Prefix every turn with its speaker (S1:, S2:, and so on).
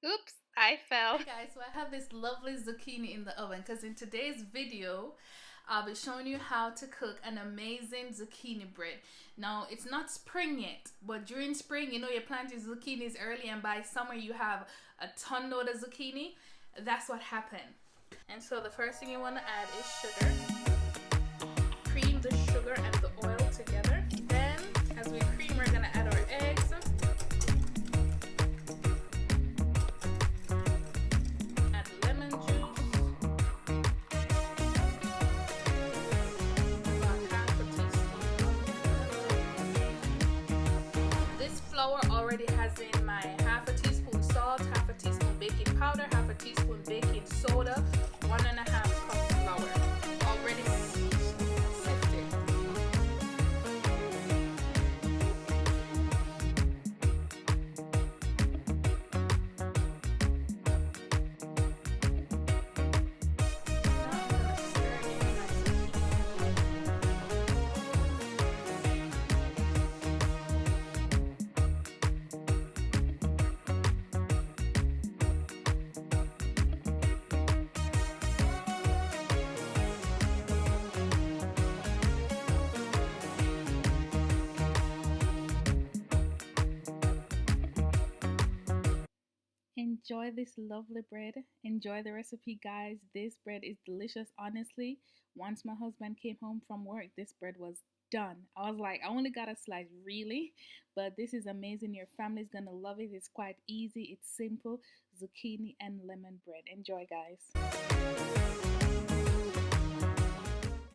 S1: Oops, I fell.
S2: Hi guys, so I have this lovely zucchini in the oven because in today's video I'll be showing you how to cook an amazing zucchini bread. Now it's not spring yet, but during spring you're planting zucchinis early and by summer you have a ton load of zucchini. That's what happened. And so the first thing you want to add is sugar. Cream the sugar and the oil together. Then as we cream we're going to add our eggs. Flour already has in my half a teaspoon salt, half a teaspoon baking powder, half a teaspoon baking soda, 1.5 cup flour already sifted. Enjoy this lovely bread. Enjoy the recipe, guys. This bread is delicious, honestly. Once my husband came home from work, this bread was done. I was like, I only got a slice, really? But this is amazing. Your family's gonna love it. It's quite easy, it's simple. Zucchini and lemon bread. Enjoy, guys.